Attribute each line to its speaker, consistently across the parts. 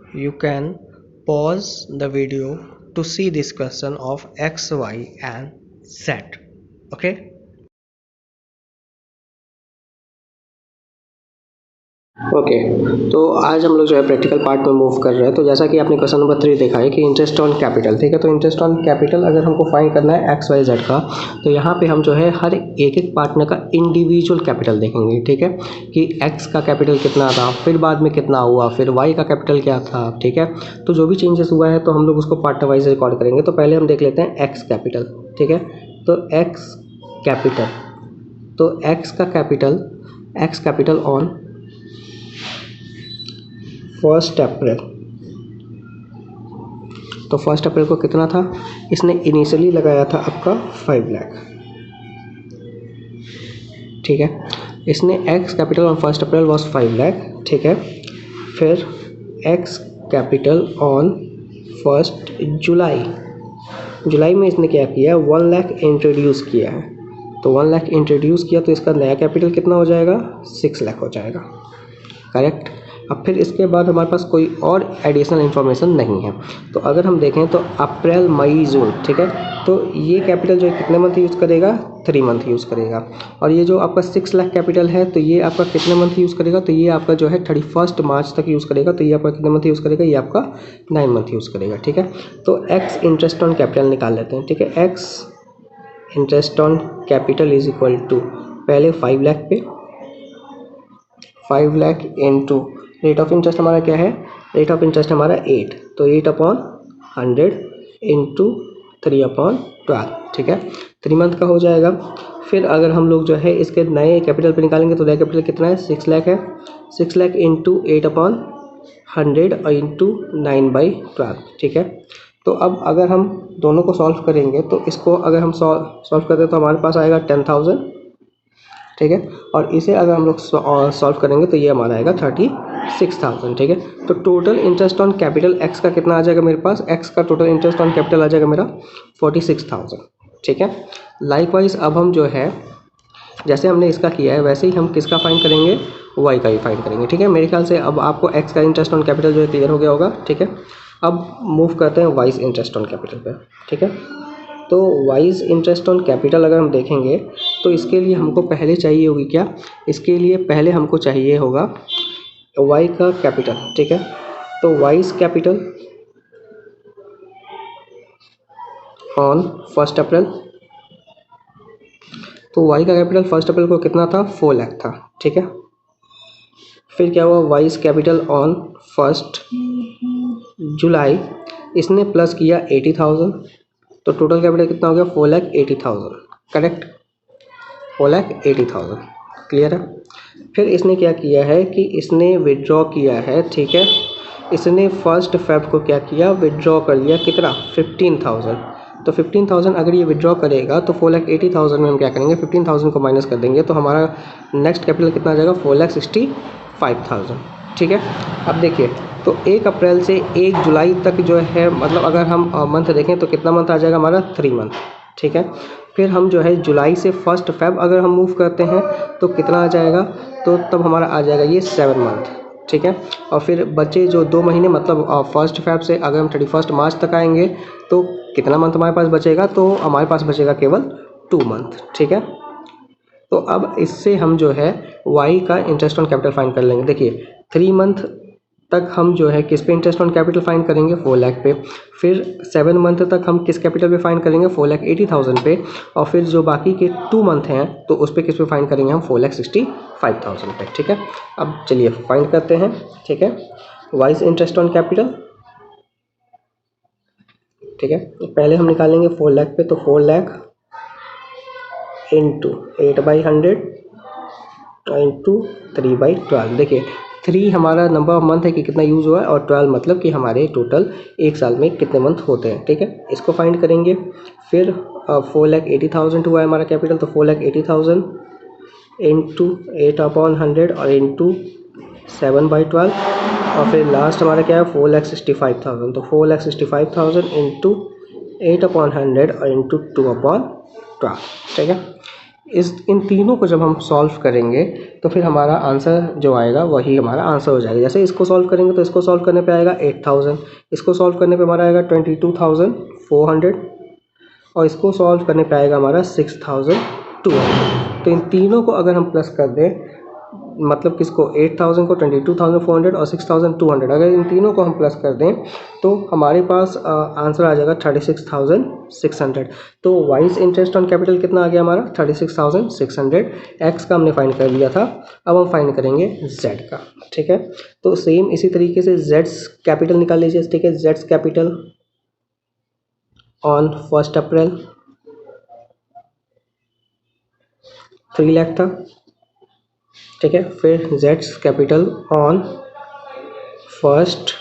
Speaker 1: You can pause the video to see this question of x, y and z. Okay.
Speaker 2: Okay तो आज हम लोग जो है प्रैक्टिकल पार्ट में मूव कर रहे हैं। तो जैसा कि आपने क्वेश्चन नंबर 3 देखा है कि इंटरेस्ट ऑन कैपिटल, ठीक है। तो इंटरेस्ट ऑन कैपिटल अगर हमको फाइंड करना है एक्स वाई जेड का, तो यहाँ पे हम जो है हर एक एक पार्टनर का इंडिविजुअल कैपिटल देखेंगे, ठीक है, कि एक्स का कैपिटल कितना था, फिर बाद में कितना हुआ, फिर वाई का कैपिटल क्या था, ठीक है। तो जो भी चेंजेस हुआ है तो हम लोग उसको पार्टनर वाइज रिकॉर्ड करेंगे। तो पहले हम देख लेते हैं एक्स कैपिटल, ठीक है। तो एक्स कैपिटल, तो एक्स कैपिटल ऑन 1 अप्रैल, तो 1 अप्रैल को कितना था, इसने इनिशियली लगाया था आपका 5 लाख, ठीक है। इसने x capital on 1 April was 5 lakh, ठीक है। फिर एक्स कैपिटल ऑन 1 जुलाई में इसने क्या किया, 1 लाख इंट्रोड्यूस किया है। तो 1 लाख इंट्रोड्यूस किया तो इसका नया कैपिटल कितना हो जाएगा, 6 लाख हो जाएगा, करेक्ट। अब फिर इसके बाद हमारे पास कोई और एडिशनल इन्फॉर्मेशन नहीं है। तो अगर हम देखें तो अप्रैल मई जून, ठीक है, तो ये कैपिटल जो है कितने मंथ यूज़ करेगा, 3 मंथ यूज़ करेगा। और ये जो आपका 6 लाख कैपिटल है तो ये आपका कितने मंथ यूज़ करेगा, तो ये आपका जो है 31 मार्च तक यूज़ करेगा। तो ये आपका कितने मंथ यूज़ करेगा, ये आपका 9 मंथ यूज़ करेगा, ठीक है। तो एक्स इंटरेस्ट ऑन कैपिटल निकाल लेते हैं, ठीक है। X interest on capital is equal to, पहले 5 लाख पे 5 lakh into rate of interest हमारा क्या है, रेट ऑफ इंटरेस्ट हमारा 8, तो 8/100 इंटू 3/12, ठीक है। 3 मंथ का हो जाएगा। फिर अगर हम लोग जो है इसके नए कैपिटल पे निकालेंगे तो नया कैपिटल कितना है, 6 लाख है। 6 लाख इंटू 8/100 और इंटू 9/12, ठीक है। तो अब अगर हम दोनों को सॉल्व करेंगे तो इसको अगर हम सॉल्व करते हैं तो हमारे पास आएगा 10,000, ठीक है। और इसे अगर हम लोग सॉल्व करेंगे तो ये हमारा आएगा 36,000, ठीक है। तो total interest on capital x का कितना आ जाएगा मेरे पास, एक्स का टोटल इंटरेस्ट ऑन कैपिटल आ जाएगा मेरा 46,000, ठीक है। लाइकवाइज अब हम जो है जैसे हमने इसका किया है वैसे ही हम किसका फाइंड करेंगे, वाई का भी फाइंड करेंगे, ठीक है। मेरे ख्याल से अब आपको एक्स का इंटरेस्ट ऑन कैपिटल जो है क्लियर हो गया होगा, ठीक है। अब मूव करते हैं वाइज इंटरेस्ट ऑन कैपिटल पर, ठीक है। तो वाइज इंटरेस्ट ऑन कैपिटल अगर हम देखेंगे तो इसके लिए हमको पहले चाहिए होगी क्या, इसके लिए पहले हमको चाहिए होगा वाई का कैपिटल, ठीक है। तो वाइज कैपिटल ऑन 1 अप्रैल, तो वाई का कैपिटल 1 अप्रैल को कितना था, 4 लाख था, ठीक है। फिर क्या हुआ, वाइज कैपिटल ऑन 1 जुलाई, इसने प्लस किया 80,000, तो टोटल कैपिटल कितना हो गया, 4,80,000, करेक्ट, 4,80,000, क्लियर है। फिर इसने क्या किया है कि इसने विड्रॉ किया है, ठीक है। इसने 1 फेब को क्या किया, विड्रॉ कर लिया, कितना, 15,000। तो 15,000 अगर ये विड्रॉ करेगा तो 4,80,000 में हम क्या करेंगे, 15,000 को माइनस कर देंगे, तो हमारा नेक्स्ट कैपिटल कितना आ जाएगा, 4,65,000, ठीक है। अब देखिए तो 1 अप्रैल से 1 जुलाई तक जो है, मतलब अगर हम मंथ देखें तो कितना मंथ आ जाएगा हमारा, 3 मंथ, ठीक है। फिर हम जो है जुलाई से 1 फेब अगर हम मूव करते हैं तो कितना आ जाएगा, तो तब हमारा आ जाएगा ये 7 मंथ, ठीक है। और फिर बचे जो 2 महीने, मतलब 1 फेब से अगर हम 31 मार्च तक आएंगे तो कितना मंथ हमारे पास बचेगा, तो हमारे पास बचेगा केवल 2 मंथ, ठीक है। तो अब इससे हम जो है वाई का इंटरेस्ट ऑन कैपिटल फाइंड कर लेंगे। देखिए 3 मंथ तक हम जो है किस पे इंटरेस्ट ऑन कैपिटल फाइंड करेंगे, 4 लाख पे। फिर 7 मंथ तक हम किस कैपिटल पे फाइंड करेंगे, 4,80,000 पे। और फिर जो बाकी के 2 मंथ हैं तो उस पे किस पे फाइंड करेंगे हम, 4,65,000 पे, ठीक है। अब चलिए फाइंड करते हैं, ठीक है, वाइज इंटरेस्ट ऑन कैपिटल, ठीक है। पहले हम निकालेंगे 4 लाख पे, तो 4 लाख इंटू 8/100 इंटू 3/12। देखिए 3 हमारा नंबर ऑफ मंथ है कि कितना यूज़ हुआ है, और 12 मतलब कि हमारे टोटल एक साल में कितने मंथ होते हैं, ठीक है। इसको फाइंड करेंगे। फिर 4,80,000 हुआ है हमारा कैपिटल, तो 4,80,000 इंटू 8/100 और इंटू 7/12। और फिर लास्ट हमारा क्या है, 4,65,000, तो 4,65,000 इंटू 8/100 और इंटू 2/12, ठीक है। इस इन तीनों को जब हम सॉल्व करेंगे तो फिर हमारा आंसर जो आएगा वही हमारा आंसर हो जाएगा। जैसे इसको सॉल्व करेंगे तो इसको सॉल्व करने पे आएगा 8000, इसको सॉल्व करने पे हमारा आएगा 22400 और इसको सॉल्व करने पे आएगा हमारा 6200। तो इन तीनों को अगर हम प्लस कर दें, मतलब किसको 8000 को 22400 और 6200, अगर इन तीनों को हम प्लस कर दें तो हमारे पास आंसर आ जाएगा 36600। तो वाइज इंटरेस्ट ऑन कैपिटल कितना आ गया हमारा 36600। एक्स का हमने फाइंड कर लिया था, अब हम फाइंड करेंगे जेड का। ठीक है, तो सेम इसी तरीके से जेड्स कैपिटल निकाल लीजिए। ठीक है, जेड्स कैपिटल ऑन 1 अप्रैल 3 लाख था। ठीक है, फिर जेड्स कैपिटल ऑन 1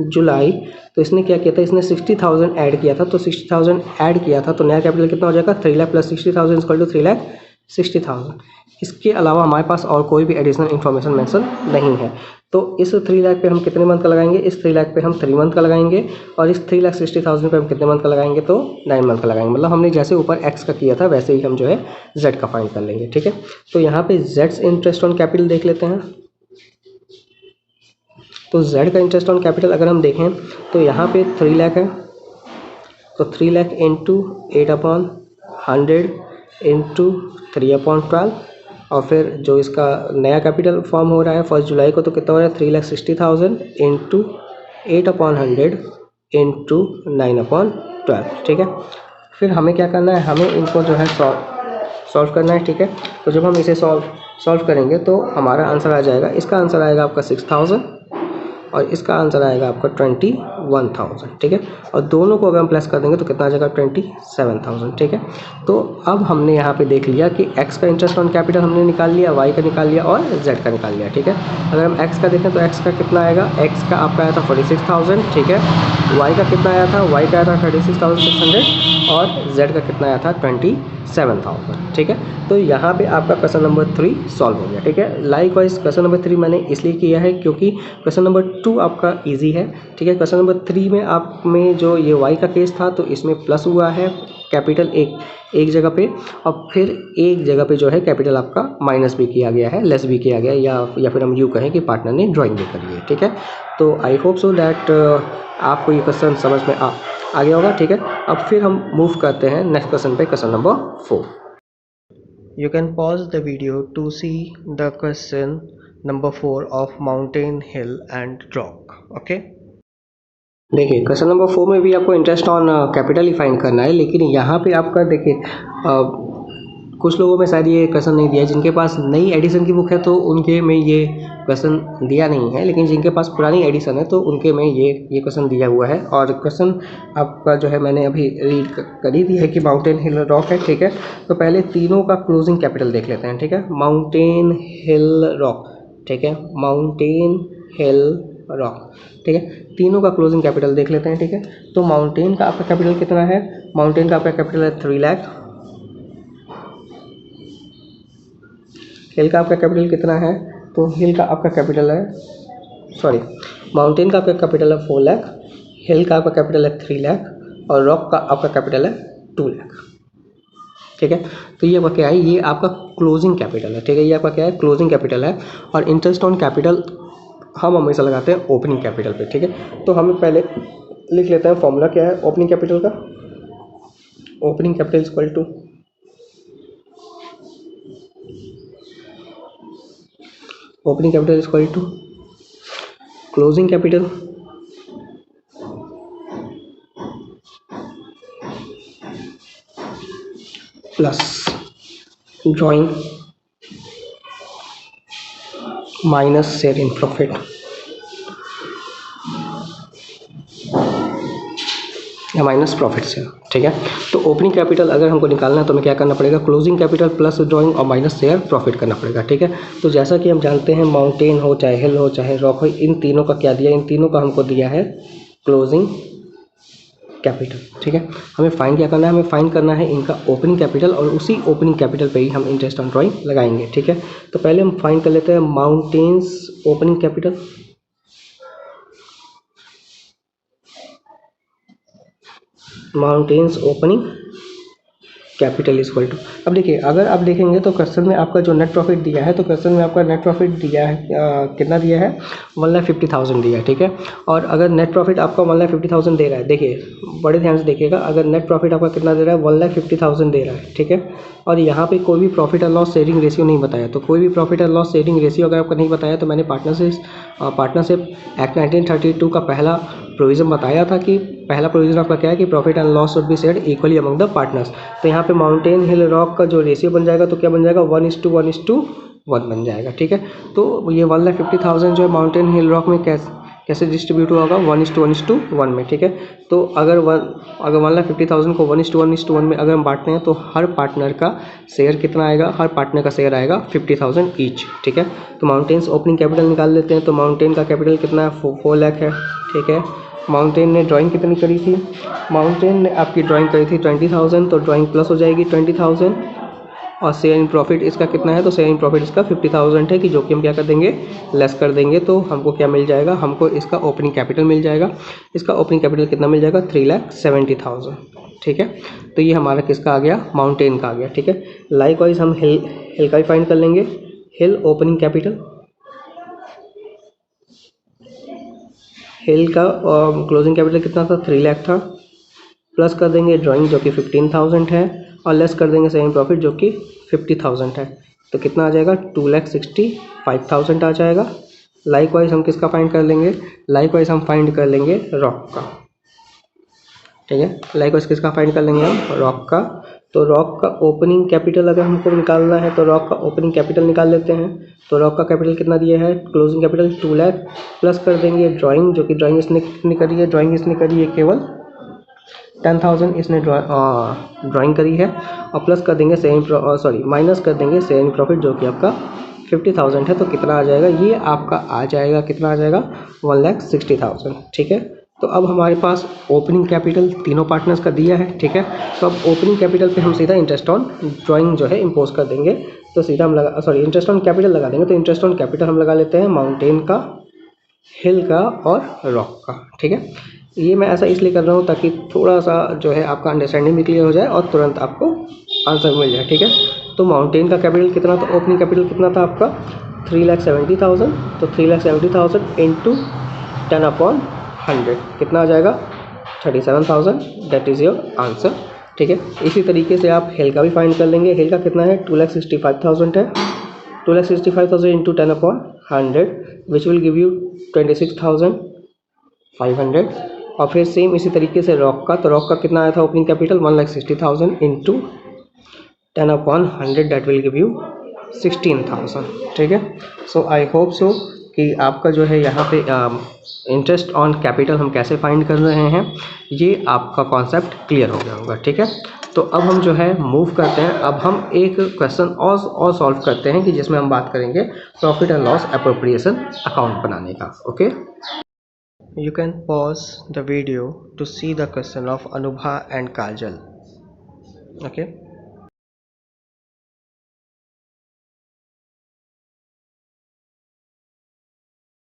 Speaker 2: जुलाई, तो इसने क्या किया था, इसने 60,000 ऐड किया था। तो 60,000 ऐड किया था तो नया कैपिटल कितना हो जाएगा 3 लाख प्लस 60,000 इक्वल टू 3,60,000। इसके अलावा हमारे पास और कोई भी एडिशनल इन्फॉर्मेशन मेंशन नहीं है। तो इस 3 लाख पे हम कितने मंथ का लगाएंगे, इस 3 लाख पे हम 3 मंथ का लगाएंगे और इस 3,60,000 पे हम कितने मंथ का लगाएंगे तो 9 मंथ का लगाएंगे। मतलब हमने जैसे ऊपर एक्स का किया था वैसे ही हम जो है जेड का फाइंड कर लेंगे। ठीक है, तो यहाँ पे जेड्स इंटरेस्ट ऑन कैपिटल देख लेते हैं। तो जेड का इंटरेस्ट ऑन कैपिटल अगर हम देखें तो यहाँ पे 3 लाख है, तो 3 लाख इंटू 8/100 इंटू 3/12 और फिर जो इसका नया कैपिटल फॉर्म हो रहा है 1 जुलाई को तो कितना हो रहा है 3,60,000 इंटू 8/100 इंटू 9/12। ठीक है, फिर हमें क्या करना है, हमें इनको जो है सॉल्व करना है। ठीक है, तो जब हम इसे सॉल्व करेंगे तो हमारा आंसर आ जाएगा, इसका आंसर आएगा आपका 6000 और इसका आंसर आएगा आपका 21,000। ठीक है, और दोनों को अगर हम प्लस कर देंगे तो कितना आ जाएगा 27,000। ठीक है, तो अब हमने यहाँ पे देख लिया कि x का इंटरेस्ट ऑन कैपिटल हमने निकाल लिया, y का निकाल लिया और z का निकाल लिया। ठीक है, अगर हम x का देखें तो x का कितना आएगा, x का आपका आया था 46,000। ठीक है, y का कितना आया था, y का आया था 36,600 और z का कितना आया था 27,000। ठीक है, तो यहाँ पे आपका क्वेश्चन नंबर 3 सॉल्व हो गया। ठीक है, लाइक वाइज क्वेश्चन नंबर 3 मैंने इसलिए किया है क्योंकि क्वेश्चन नंबर 2 आपका इजी है। ठीक है, क्वेश्चन नंबर 3 में आप में जो ये y का केस था तो इसमें प्लस हुआ है कैपिटल एक जगह पे और फिर एक जगह पे जो है कैपिटल आपका माइनस भी किया गया है, लेस भी किया गया है, या फिर हम यूँ कहें कि पार्टनर ने ड्राइंग भी करी है। ठीक है, तो आई होप सो दैट आपको ये क्वेश्चन समझ में आ गया होगा। ठीक है, अब फिर हम मूव करते हैं नेक्स्ट क्वेश्चन पे, question number 4।
Speaker 1: You can pause the video to see the question number 4 of mountain, hill and rock. Okay.
Speaker 2: देखिए क्वेश्चन नंबर 4 में भी आपको interest on capital he find करना है, लेकिन यहाँ पे आपका देखिए कुछ लोगों में शायद ये क्वेश्चन नहीं दिया है, जिनके पास नई एडिशन की बुक है तो उनके में ये क्वेश्चन दिया नहीं है, लेकिन जिनके पास पुरानी एडिशन है तो उनके में ये क्वेश्चन दिया हुआ है। और क्वेश्चन आपका जो है मैंने अभी रीड कर ही दिया है कि माउंटेन हिल रॉक है। ठीक है, तो पहले तीनों का क्लोजिंग कैपिटल देख लेते हैं। ठीक है, माउंटेन हिल रॉक। ठीक है, माउंटेन हिल रॉक। ठीक है, तीनों का क्लोजिंग कैपिटल देख लेते हैं। ठीक है, तो माउंटेन का आपका कैपिटल कितना है, माउंटेन का आपका कैपिटल है 3 लाख। हिल का आपका कैपिटल कितना है, तो हिल का आपका कैपिटल है माउंटेन का आपका कैपिटल है 4 लाख, हिल का आपका कैपिटल है 3 लाख और रॉक का आपका कैपिटल है 2 लाख। ठीक है, तो ये आपका क्या है, ये आपका क्लोजिंग कैपिटल है। ठीक है, ये आपका क्या है, क्लोजिंग कैपिटल है। और इंटरेस्ट ऑन कैपिटल हम हमेशा लगाते हैं ओपनिंग कैपिटल पे। ठीक है, तो हम पहले लिख लेते हैं फॉर्मूला क्या है ओपनिंग कैपिटल का। Opening capital equal to closing capital plus drawing minus share in profit या माइनस प्रॉफिट से। ठीक है, तो ओपनिंग कैपिटल अगर हमको निकालना है तो हमें क्या करना पड़ेगा, क्लोजिंग कैपिटल प्लस ड्राइंग और माइनस शेयर प्रॉफिट करना पड़ेगा। ठीक है, तो जैसा कि हम जानते हैं माउंटेन हो चाहे हिल हो चाहे रॉक हो, इन तीनों का क्या दिया, इन तीनों का हमको दिया है क्लोजिंग कैपिटल। ठीक है, हमें फाइंड क्या करना है, हमें फाइंड करना है इनका ओपनिंग कैपिटल और उसी ओपनिंग कैपिटल पे ही हम इंटरेस्ट ऑन ड्राइंग लगाएंगे। ठीक है, तो पहले हम फाइंड कर लेते हैं mountains opening capital. Mountains opening capital is equal to. अब देखिए अगर आप देखेंगे तो क्वेश्चन में आपका जो नेट प्रॉफिट दिया है, तो क्वेश्चन में आपका नेट प्रॉफिट दिया है कितना दिया है, 1,50,000 दिया है, ठीक है। और अगर नेट प्रॉफिट आपका 1,50,000 दे रहा है, देखिए बड़े ध्यान से देखिएगा, अगर नेट प्रॉफिट आपका कितना दे रहा है, 1,50,000 दे रहा है, ठीक है। और यहाँ पे कोई भी profit and loss sharing ratio नहीं बताया, तो कोई भी profit and loss sharing ratio अगर आपका नहीं बताया, तो मैंने पार्टनरशिप एक्ट 1932 का पहला प्रोविज़न बताया था कि पहला प्रोविज़न आपका क्या है कि profit and loss should be shared equally among the partners. तो यहाँ पे माउंटेन हिल रॉक का जो रेशियो बन जाएगा तो क्या बन जाएगा, 1:1:1 बन जाएगा, ठीक है। तो ये 1,50,000 जो है माउंटेन हिल रॉक में कैसे डिस्ट्रीब्यूट होगा, 1:1:1 में, ठीक है। तो अगर 1,50,000 को 1:1:1 में अगर हम बांटते हैं तो हर पार्टनर का शेयर कितना आएगा, हर पार्टनर का शेयर आएगा 50,000 ईच, ठीक है। तो माउंटेन्स ओपनिंग कैपिटल निकाल लेते हैं, तो माउंटेन का कैपिटल कितना है, 4 लाख है, ठीक है। माउंटेन ने ड्राइंग कितनी करी थी, माउंटेन ने आपकी ड्राइंग करी थी 20,000, तो ड्राइंग प्लस हो जाएगी 20,000। और शेयर इन प्रॉफिट इसका कितना है, तो शेयर इन प्रॉफिट इसका 50,000 है, कि जो कि हम क्या कर देंगे, लेस कर देंगे, तो हमको क्या मिल जाएगा, हमको इसका ओपनिंग कैपिटल मिल जाएगा। इसका ओपनिंग कैपिटल कितना मिल जाएगा, 3,70,000, ठीक है। तो ये हमारा किसका आ गया, माउंटेन का आ गया, ठीक है। लाइकवाइज हम हिल का भी फाइंड कर लेंगे। हिल ओपनिंग कैपिटल, हिल का क्लोजिंग कैपिटल कितना था, 3 लाख था, प्लस कर देंगे ड्राइंग जो कि 15,000 है, और लेस कर देंगे सेलिंग प्रॉफिट जो कि 50,000 है, तो कितना आ जाएगा, 2,65,000 आ जाएगा। लाइकवाइज हम किसका फाइंड कर लेंगे, लाइकवाइज हम फाइंड कर लेंगे रॉक का, ठीक है। लाइकवाइज किसका फाइंड कर लेंगे हम, रॉक का। तो रॉक का ओपनिंग कैपिटल अगर हमको निकालना है तो रॉक का ओपनिंग कैपिटल निकाल लेते हैं। तो रॉक का कैपिटल कितना दिया है, क्लोजिंग कैपिटल 2 लाख, प्लस कर देंगे ड्राइंग जो कि ड्राइंग इसने कितनी करी है, ड्राइंग इसने करी है केवल 10,000 इसने ड्राइंग करी है, और प्लस कर देंगे माइनस कर देंगे सेलिंग प्रॉफिट जो कि आपका 50,000 है, तो कितना आ जाएगा, ये आपका आ जाएगा, कितना आ जाएगा, 1,60,000, ठीक है। तो अब हमारे पास ओपनिंग कैपिटल तीनों पार्टनर्स का दिया है, ठीक है। तो अब ओपनिंग कैपिटल पे हम सीधा इंटरेस्ट ऑन ड्राइंग जो है इम्पोज कर देंगे, तो सीधा हम इंटरेस्ट ऑन कैपिटल लगा देंगे। तो इंटरेस्ट ऑन कैपिटल हम लगा लेते हैं माउंटेन का, हिल का और रॉक का, ठीक है। ये मैं ऐसा इसलिए कर रहा हूँ ताकि थोड़ा सा जो है आपका अंडरस्टैंडिंग भी क्लियर हो जाए और तुरंत आपको आंसर मिल जाए, ठीक है। तो माउंटेन का कैपिटल कितना था, ओपनिंग कैपिटल कितना था आपका, 3,70,000, तो 3,70,000 इंटू 10/100 कितना आ जाएगा, 37,000, दैट इज़ योर आंसर, ठीक है। इसी तरीके से आप हिल का भी फाइंड कर लेंगे। हिल का कितना है, 2,65,000 है, 2,65,000 into 10/100 which will give you 26,500। और फिर सेम इसी तरीके से रॉक का, तो रॉक का कितना आया था opening capital, 1,60,000 into 10/100 that will give you 16,000, ठीक है। सो आई होप सो कि आपका जो है यहाँ पे इंटरेस्ट ऑन कैपिटल हम कैसे फाइंड कर रहे हैं, ये आपका कॉन्सेप्ट क्लियर हो गया होगा, ठीक है। तो अब हम जो है मूव करते हैं, अब हम एक क्वेश्चन और सॉल्व करते हैं कि जिसमें हम बात करेंगे profit and loss appropriation account बनाने का, okay.
Speaker 1: You can pause the video to see the question of Anubha and Kajal. Okay.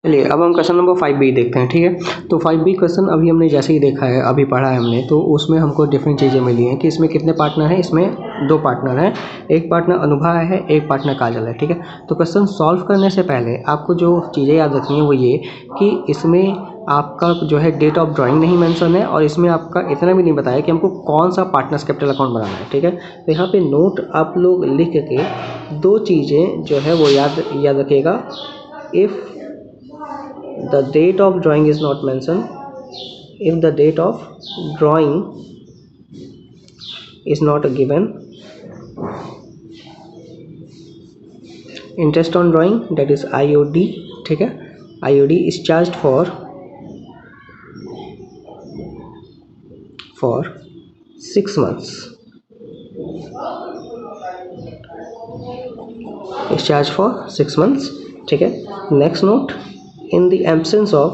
Speaker 2: चलिए अब हम क्वेश्चन नंबर 5B देखते हैं, ठीक है। तो 5B क्वेश्चन अभी हमने जैसे ही देखा है, अभी पढ़ा है हमने, तो उसमें हमको डिफरेंट चीज़ें मिली हैं कि इसमें कितने पार्टनर हैं, इसमें 2 पार्टनर हैं, एक पार्टनर अनुभा है, एक पार्टनर काजल है, ठीक है। तो क्वेश्चन सॉल्व करने से पहले आपको जो चीज़ें याद रखनी है वो ये कि इसमें आपका जो है डेट ऑफ ड्राइंग नहीं मेंशन है, और इसमें आपका इतना भी नहीं बताया कि हमको कौन सा पार्टनर्स कैपिटल अकाउंट बनाना है, ठीक है। तो यहाँ पे नोट आप लोग लिख के 2 चीज़ें जो है वो याद रखिएगा। If the date of drawing is not mentioned, if the date of drawing is not given, interest on drawing that is IOD, ठीक है, IOD is charged for 6 months, is charged for 6 months, ठीक है। Next note, in the absence of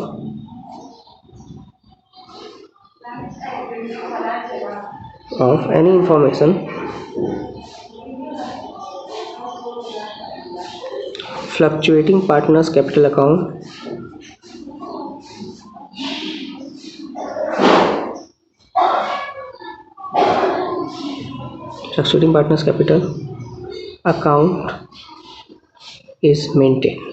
Speaker 2: any information fluctuating partners capital account fluctuating partners capital account is maintain.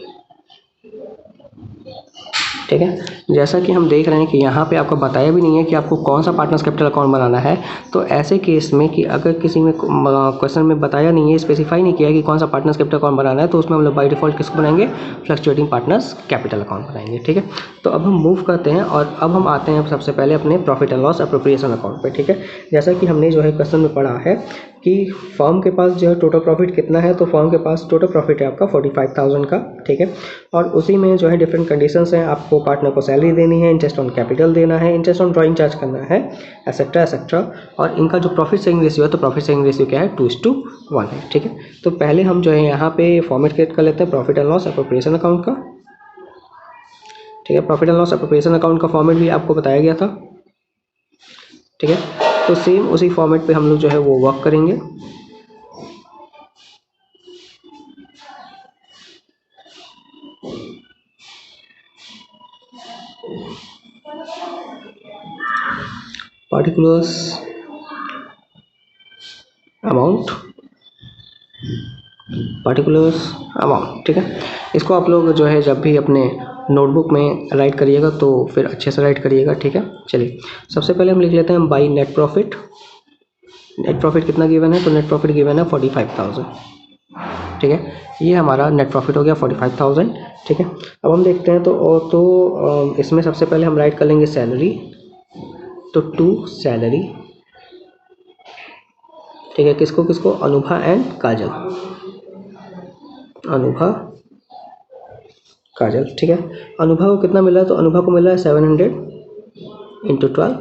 Speaker 2: ठीक है, जैसा कि हम देख रहे हैं कि यहाँ पे आपको बताया भी नहीं है कि आपको कौन सा पार्टनर्स कैपिटल अकाउंट बनाना है। तो ऐसे केस में कि अगर किसी में क्वेश्चन में बताया नहीं है, स्पेसिफाई नहीं किया है कि कौन सा पार्टनर्स कैपिटल अकाउंट बनाना है, तो उसमें हम लोग बाय डिफॉल्ट किसको बनाएंगे, फ्लक्चुएटिंग पार्टनर्स कैपिटल अकाउंट बनाएंगे। ठीक है, तो अब हम मूव करते हैं और अब हम आते हैं सबसे पहले अपने profit and loss appropriation account पे। ठीक है, जैसा कि हमने जो है क्वेश्चन में पढ़ा है कि फर्म के पास जो है टोटल प्रॉफिट कितना है, तो फर्म के पास टोटल प्रॉफिट है आपका 45,000 का। ठीक है, और उसी में जो है डिफरेंट कंडीशंस हैं, आपको पार्टनर को सैलरी देनी है, इंटरेस्ट ऑन कैपिटल देना है, इंटरेस्ट ऑन ड्राइंग चार्ज करना है, एसेट्रा एसेट्रा। और इनका जो प्रॉफिट शेयरिंग रेशियो है, तो प्रॉफिट शेयरिंग रेशियो क्या है, 2:1 है। ठीक है, तो पहले हम जो है यहाँ पे फॉर्मेट क्रिएट कर लेते हैं profit and loss appropriation account का। ठीक है, profit and loss appropriation account का फॉर्मेट भी आपको बताया गया था। ठीक है, तो सेम उसी फॉर्मेट पे हम लोग जो है वो वर्क करेंगे। Particulars amount, particulars amount. ठीक है, इसको आप लोग जो है जब भी अपने नोटबुक में राइट करिएगा तो फिर अच्छे से राइट करिएगा। ठीक है, चलिए सबसे पहले हम लिख लेते हैं by net profit. Net profit कितना गिवन है, तो नेट प्रॉफिट गिवन है 45,000। ठीक है, ये हमारा नेट प्रॉफिट हो गया 45,000। ठीक है, अब हम देखते हैं तो इसमें सबसे पहले हम राइट कर लेंगे सैलरी, तो टू सैलरी। ठीक है, किसको किसको, अनुभा एंड काजल, अनुभा काजल। ठीक है, अनुभा को कितना मिला है, तो अनुभा को मिल रहा है 700 इंटू 12,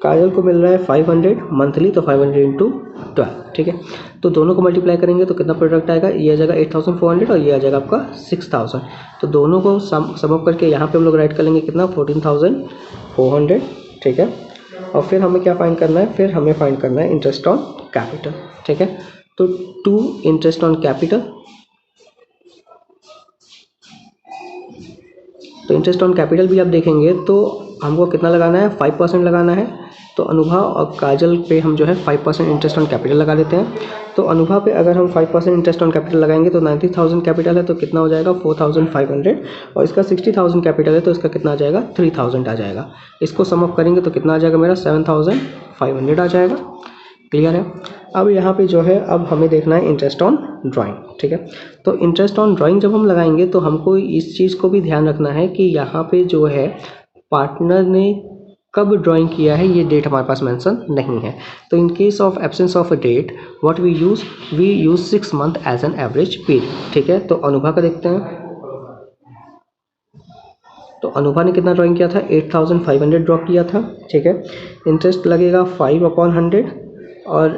Speaker 2: काजल को मिल रहा है 500 मंथली, तो 500 इंटू 12। ठीक है, तो दोनों को मल्टीप्लाई करेंगे तो कितना प्रोडक्ट आएगा, ये आ जाएगा 8,400 और ये आ जाएगा आपका 6,000। तो दोनों को सम अप करके यहाँ पे हम लोग राइट कर लेंगे कितना, 14,400। ठीक है, और फिर हमें क्या फाइंड करना है, फिर हमें फाइंड करना है इंटरेस्ट ऑन कैपिटल। ठीक है, तो 2 इंटरेस्ट ऑन कैपिटल, तो इंटरेस्ट ऑन कैपिटल भी आप देखेंगे तो हमको कितना लगाना है, 5% लगाना है। तो अनुभा और काजल पे हम जो है 5% इंटरेस्ट ऑन कैपिटल लगा देते हैं। तो अनुभा पे अगर हम 5% इंटरेस्ट ऑन कैपिटल लगाएंगे तो 90,000 कैपिटल है, तो कितना हो जाएगा 4,500, और इसका 60,000 कैपिटल है तो इसका कितना आ जाएगा 3,000 आ जाएगा। इसको सम अप करेंगे तो कितना आ जाएगा मेरा 7,500 आ जाएगा। क्लियर है। अब यहाँ पे जो है अब हमें देखना है इंटरेस्ट ऑन ड्राइंग। ठीक है, तो इंटरेस्ट ऑन ड्राइंग जब हम लगाएंगे तो हमको इस चीज़ को भी ध्यान रखना है कि यहाँ पे जो है पार्टनर ने कब ड्राइंग किया है ये डेट हमारे पास मेंशन नहीं है। तो in case of absence of a date what we use 6 month as an average period. ठीक है, तो अनुभा का देखते हैं। तो अनुभा ने कितना ड्राइंग किया था, 8,500 ड्रॉ किया था। ठीक है, इंटरेस्ट लगेगा 5/100 और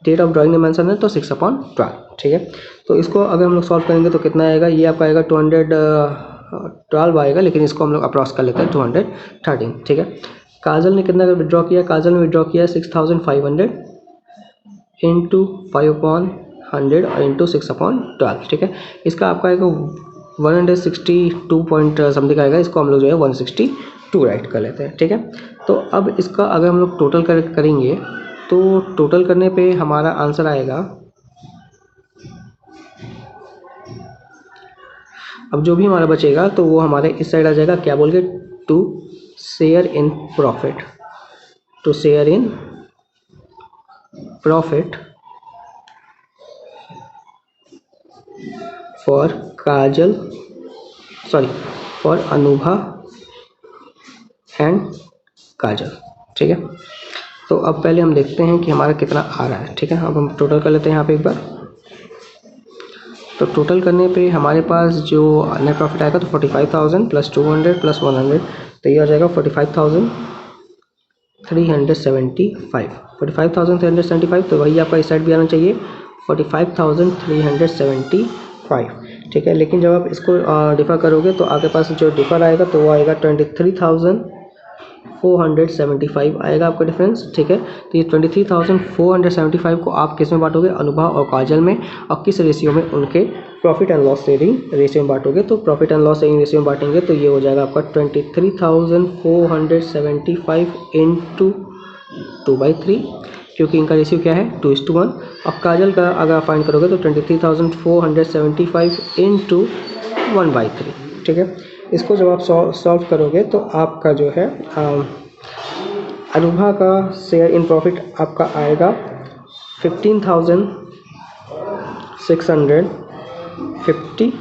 Speaker 2: डेट ऑफ ड्राइंग में मेंशन है तो 6/12। ठीक है, तो इसको अगर हम लोग सॉल्व करेंगे तो कितना आएगा, ये आपका आएगा 212 आएगा, लेकिन इसको हम लोग अप्रॉक्स कर लेते हैं 213। ठीक है, काजल ने कितना विड्रॉ किया, काजल ने विड्रॉ किया 6,500 इंटू 5/100 और इंटू 6/12। ठीक है, इसका आपका आएगा 162 पॉइंट समथिंग आएगा, इसको हम लोग जो है 162 राइट कर लेते हैं। ठीक है, तो अब इसका अगर हम लोग टोटल करेंगे तो टोटल करने पे हमारा आंसर आएगा, अब जो भी हमारा बचेगा तो वो हमारे इस साइड आ जाएगा, क्या बोल के, to share in profit, to share in profit for Kajal, sorry for Anubha and Kajal. ठीक है, तो अब पहले हम देखते हैं कि हमारा कितना आ रहा है। ठीक है, अब हम टोटल कर लेते हैं यहाँ पे एक बार। तो टोटल करने पे हमारे पास जो नेट प्रॉफिट आएगा तो 45,000 प्लस 200 प्लस 100, तो ये आ जाएगा 45,375। 45,375, तो वही आपका इस साइड भी आना चाहिए 45,375। ठीक है, लेकिन जब आप इसको डिफर करोगे तो आपके पास जो डिफर आएगा तो वो आएगा 23,475 आएगा आपका डिफरेंस। ठीक है, तो ये 23,475 को आप किस में बांटोगे, अनुभा और काजल में, और किस रेशियो में, उनके profit and loss sharing ratio में बांटोगे। तो profit and loss sharing ratio में बांटेंगे तो ये हो जाएगा आपका 23,475 इंटू 2/3, क्योंकि इनका रेशियो क्या है 2:1। और काजल का अगर आप फाइंड करोगे तो 23,475 इंटू 1/3, ठीक है। इसको जब आप सॉल्व करोगे तो आपका जो है अनुभा का शेयर इन प्रॉफिट आपका आएगा 15,650,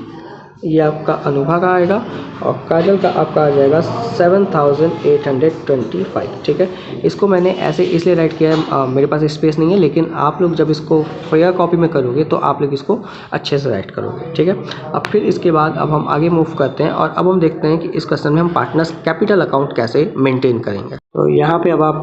Speaker 2: ये आपका अनुभा का आएगा। और काजल का आपका आ जाएगा 7,825, ठीक है। इसको मैंने ऐसे इसलिए राइट किया है, मेरे पास स्पेस नहीं है, लेकिन आप लोग जब इसको फेयर कॉपी में करोगे तो आप लोग इसको अच्छे से राइट करोगे, ठीक है। अब फिर इसके बाद अब हम आगे मूव करते हैं और अब हम देखते हैं कि इस क्वेश्चन में हम पार्टनर्स कैपिटल अकाउंट कैसे मेंटेन करेंगे। तो यहाँ पे अब आप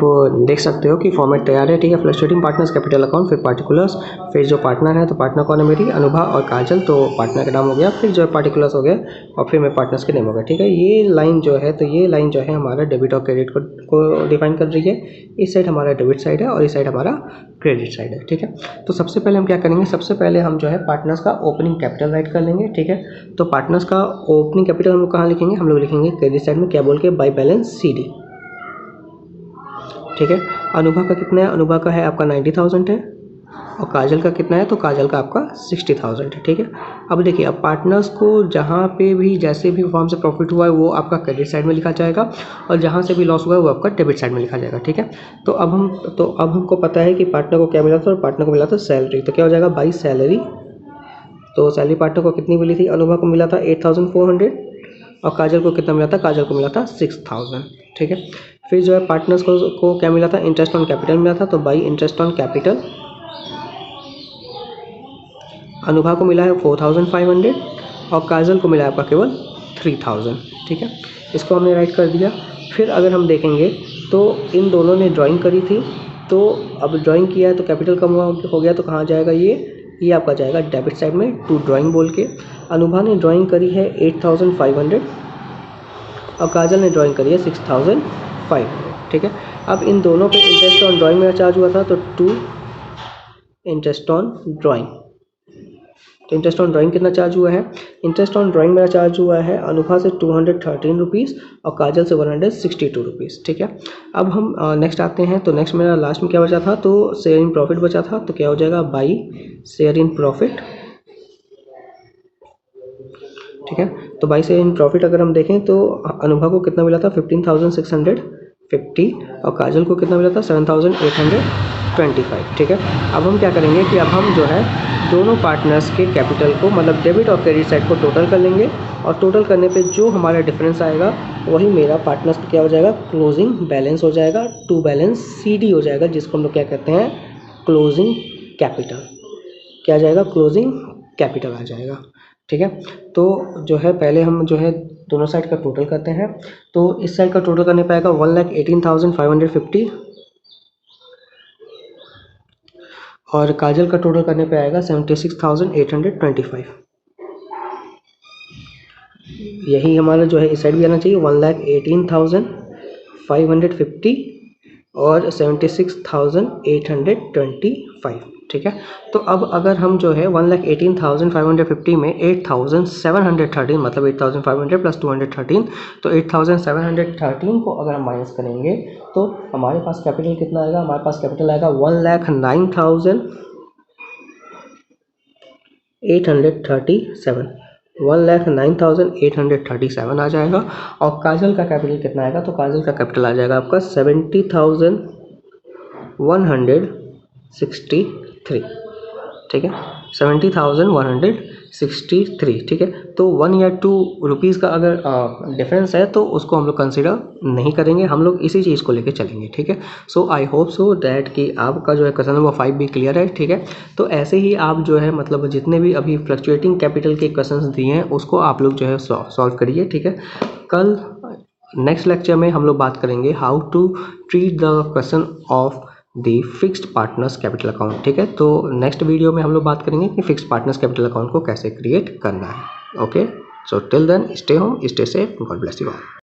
Speaker 2: देख सकते हो कि फॉर्मेट तैयार है, ठीक है। फ्लक्चुएटिंग पार्टनर्स कैपिटल अकाउंट, फिर पार्टिकुलर्स, फिर जो पार्टनर है तो पार्टनर कौन है मेरी अनुभा और काजल, तो पार्टनर का नाम हो गया, फिर जो है पार्टिकुलर्स हो गया और फिर मेरे पार्टनर्स के नेम हो गया, ठीक है। ये लाइन जो है तो ये लाइन जो है हमारा डेबिट और क्रेडिट को डिफाइन कर रही है। इस साइड हमारा डेबिट साइड है और इस साइड हमारा क्रेडिट साइड है, ठीक है। तो सबसे पहले हम क्या करेंगे, सबसे पहले हम जो है पार्टनर्स का ओपनिंग कैपिटल राइट कर लेंगे, ठीक है। तो पार्टनर्स का ओपनिंग कैपिटल हम लोग कहाँ लिखेंगे, हम लोग लिखेंगे क्रेडिट साइड में, क्या बोल के, बाय बैलेंस CD, ठीक है। अनुभा का कितना है, अनुभा का है आपका 90,000 है और काजल का कितना है, तो काजल का आपका 60,000 है, ठीक है। अब देखिए, अब पार्टनर्स को जहाँ पे भी जैसे भी फॉर्म से प्रॉफिट हुआ है वो आपका क्रेडिट साइड में लिखा जाएगा और जहाँ से भी लॉस हुआ है वो आपका डेबिट साइड में लिखा जाएगा, ठीक है। तो अब हमको पता है कि पार्टनर को क्या मिला था, और पार्टनर को मिला था सैलरी, तो क्या हो जाएगा बाई सैलरी। तो सैलरी पार्टनर को कितनी मिली थी, अनुभा को मिला था 8,400 और काजल को कितना मिला था, काजल को मिला था 6,000, ठीक है। फिर जो है पार्टनर्स को क्या मिला था, इंटरेस्ट ऑन कैपिटल मिला था, तो by interest on capital Anubha को मिला है 4,500 और काजल को मिला है आपका केवल 3,000, ठीक है। इसको हमने राइट कर दिया। फिर अगर हम देखेंगे तो इन दोनों ने ड्राइंग करी थी, तो अब ड्राइंग किया है तो कैपिटल कम हो गया, तो कहाँ जाएगा ये आपका जाएगा डेबिट साइड में, टू ड्राइंग बोल के। अनुभा ने ड्राइंग करी है 8,500 और काजल ने ड्राइंग करी है 6,500, ठीक है। अब इन दोनों पे इंटरेस्ट ऑन ड्राइंग मेरा चार्ज हुआ था, तो 2 इंटरेस्ट ऑन ड्राइंग, तो इंटरेस्ट ऑन ड्राइंग कितना चार्ज हुआ है, इंटरेस्ट ऑन ड्राइंग मेरा चार्ज हुआ है अनुभा से 213 रुपीज़ और काजल से 162 रुपीज़, ठीक है। अब हम नेक्स्ट आते हैं, तो नेक्स्ट मेरा लास्ट में क्या बचा था, तो शेयर इन प्रॉफिट बचा था, तो क्या हो जाएगा बाई शेयर इन प्रॉफिट, ठीक है। तो बाई शेयर इन प्रॉफिट अगर हम देखें तो अनुभा को कितना मिला था 15,650 और काजल को कितना मिला था 7,825, ठीक है। अब हम क्या करेंगे कि अब हम जो है दोनों पार्टनर्स के कैपिटल को, मतलब डेबिट और क्रेडिट साइड को टोटल कर लेंगे और टोटल करने पे जो हमारा डिफरेंस आएगा वही मेरा पार्टनर्स का क्या हो जाएगा, क्लोजिंग बैलेंस हो जाएगा, टू बैलेंस CD हो जाएगा, जिसको हम लोग क्या कहते हैं क्लोजिंग कैपिटल, क्या जाएगा क्लोजिंग कैपिटल आ जाएगा, ठीक है। तो जो है पहले हम जो है दोनों साइड का टोटल करते हैं, तो इस साइड का टोटल करने पाएगा 1,18,550 और काजल का टोटल करने पे आएगा 76,825। यही हमारा जो है इस साइड भी आना चाहिए 1,18,550 और 76,825, ठीक है। तो अब अगर हम जो है 1,18,550 में 8,713 मतलब 8,500 प्लस 213, तो 8,713 को अगर हम माइनस करेंगे तो हमारे पास कैपिटल कितना आएगा, हमारे पास कैपिटल आएगा 1,09,837 आ जाएगा। और काजल का कैपिटल कितना आएगा, तो काजल का कैपिटल आ जाएगा आपका 70,163, ठीक है, 70,163, ठीक है। तो 1 या 2 रुपीज़ का अगर डिफरेंस है तो उसको हम लोग कंसिडर नहीं करेंगे, हम लोग इसी चीज़ को लेके चलेंगे, ठीक है। सो आई होप सो दैट कि आपका जो है क्वेश्चन नंबर 5 भी क्लियर है, ठीक है। तो ऐसे ही आप जो है मतलब जितने भी अभी फ्लक्चुएटिंग कैपिटल के क्वेश्चंस दिए हैं उसको आप लोग जो है सॉल्व करिए, ठीक है। कल नेक्स्ट लेक्चर में हम लोग बात करेंगे how to treat the question of the fixed partners capital account, ठीक है। तो नेक्स्ट वीडियो में हम लोग बात करेंगे कि फिक्स्ड पार्टनर्स कैपिटल अकाउंट को कैसे क्रिएट करना है। Okay, so till then stay home, stay safe, God bless you all.